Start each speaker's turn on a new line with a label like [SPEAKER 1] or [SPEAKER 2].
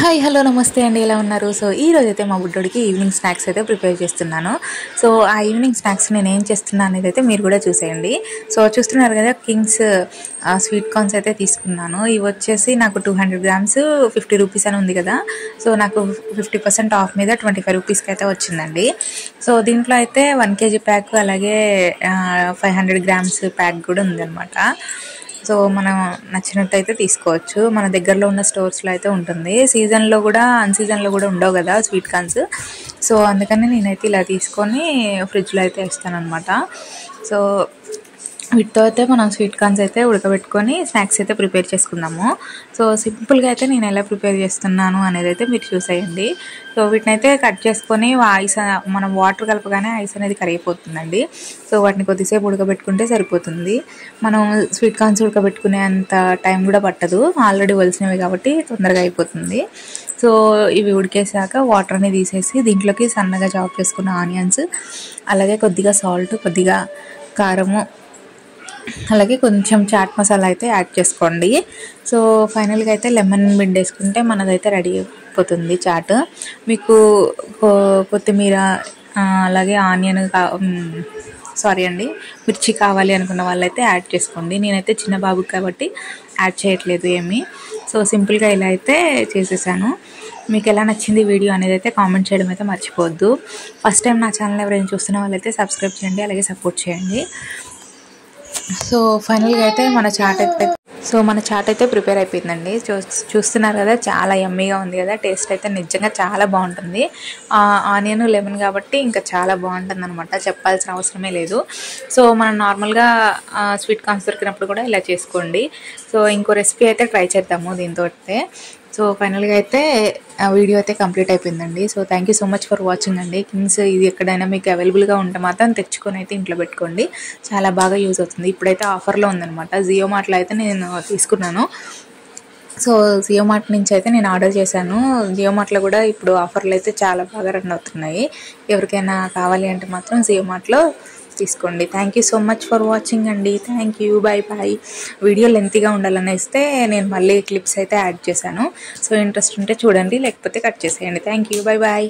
[SPEAKER 1] Hi hello నమస్తే అండి, ఎలా ఉన్నారు? సో ఈ రోజైతే మా బుడ్డోడికి ఈవినింగ్ స్నాక్స్ అయితే ప్రిపేర్ చేస్తున్నాను. సో ఆ ఈవినింగ్ స్నాక్స్ నేను ఏం చేస్తున్నాను అనేది అయితే మీరు కూడా చూసేయండి. సో చూస్తున్నారు కదా, కింగ్స్ స్వీట్ కార్న్స్ అయితే తీసుకున్నాను. ఇవి వచ్చేసి నాకు 200 గ్రామ్స్ 50 రూపీస్ అని ఉంది కదా. సో నాకు 50% ఆఫ్ మీద 25 రూపీస్కి అయితే వచ్చిందండి. సో దీంట్లో అయితే 1 kg ప్యాక్, అలాగే 500 గ్రామ్స్ ప్యాక్ కూడా ఉందన్నమాట. సో మనం నచ్చినట్టు అయితే తీసుకోవచ్చు. మన దగ్గరలో ఉన్న స్టోర్స్లో అయితే ఉంటుంది. సీజన్లో కూడా అన్ సీజన్లో కూడా ఉండవు కదా స్వీట్ కార్న్స్. సో అందుకని నేనైతే ఇలా తీసుకొని ఫ్రిడ్జ్లో అయితే వేస్తాను అనమాట. సో వీటితో అయితే మనం స్వీట్ కార్న్స్ అయితే ఉడకబెట్టుకొని స్నాక్స్ అయితే ప్రిపేర్ చేసుకుందాము. సో సింపుల్గా అయితే నేను ఎలా ప్రిపేర్ చేస్తున్నాను అనేది అయితే మీరు చూసేయండి. సో వీటిని అయితే కట్ చేసుకొని ఐస్, మనం వాటర్ కలపగానే ఐస్ అనేది కరిగిపోతుందండి. సో వాటిని కొద్దిసేపు ఉడకబెట్టుకుంటే సరిపోతుంది. మనం స్వీట్ కార్న్స్ ఉడకబెట్టుకునే అంత టైం కూడా పట్టదు, ఆల్రెడీ వలిసినవి కాబట్టి తొందరగా అయిపోతుంది. సో ఇవి ఉడికేసాక వాటర్ని తీసేసి దీంట్లోకి సన్నగా చాప్ చేసుకున్న ఆనియన్స్, అలాగే కొద్దిగా సాల్ట్, కొద్దిగా కారము, అలాగే కొంచెం చాట్ మసాలా అయితే యాడ్ చేసుకోండి. సో ఫైనల్గా అయితే లెమన్ పిండేసుకుంటే మనదైతే రెడీ అయిపోతుంది చాట్. మీకు కొత్తిమీర, అలాగే ఆనియన్ మిర్చి కావాలి అనుకున్న వాళ్ళైతే యాడ్ చేసుకోండి. నేనైతే చిన్న బాబుకి కాబట్టి యాడ్ చేయట్లేదు ఏమీ. సో సింపుల్గా ఇలా అయితే చేసేసాను. మీకు ఎలా నచ్చింది వీడియో అనేది అయితే కామెంట్ చేయడం అయితే మర్చిపోవద్దు. ఫస్ట్ టైం నా ఛానల్ ఎవరైనా చూస్తున్న వాళ్ళైతే సబ్స్క్రైబ్ చేయండి, అలాగే సపోర్ట్ చేయండి. సో ఫైనల్గా అయితే మన చాట్ అయితే ప్రిపేర్ అయిపోయిందండి. చూస్తున్నారు కదా, చాలా యమ్మీగా ఉంది కదా. టేస్ట్ అయితే నిజంగా చాలా బాగుంటుంది. ఆనియన్, లెమన్ కాబట్టి ఇంకా చాలా బాగుంటుంది అనమాట, చెప్పాల్సిన అవసరమే లేదు. సో మనం నార్మల్గా స్వీట్ కార్న్స్ దొరికినప్పుడు కూడా ఇలా చేసుకోండి. సో ఇంకో రెసిపీ అయితే ట్రై చేద్దాము దీంతో. సో ఫైనల్గా అయితే వీడియో అయితే కంప్లీట్ అయిపోయిందండి. So thank you so much for watching అండి. కింగ్స్ ఇది ఎక్కడైనా మీకు అవైలబుల్గా ఉంటే మాత్రం తెచ్చుకొని అయితే ఇంట్లో పెట్టుకోండి, చాలా బాగా యూజ్ అవుతుంది. ఇప్పుడైతే ఆఫర్లో ఉందన్నమాట. జియో మార్ట్లో అయితే నేను తీసుకున్నాను. సో జియో మార్ట్ నుంచి అయితే నేను ఆర్డర్ చేశాను. జియో మార్ట్లో కూడా ఇప్పుడు ఆఫర్లు అయితే చాలా బాగా రన్ అవుతున్నాయి. ఎవరికైనా కావాలి అంటే మాత్రం జియో మార్ట్లో తీసుకోండి. Thank you so much for watching అండి. Thank you, bye bye. Video లెంతీగా ఉండాలనేస్తే నేను మళ్ళీ క్లిప్స్ అయితే యాడ్ చేశాను. సో ఇంట్రెస్ట్ ఉంటే చూడండి, లేకపోతే కట్ చేసేయండి. Thank you, bye bye.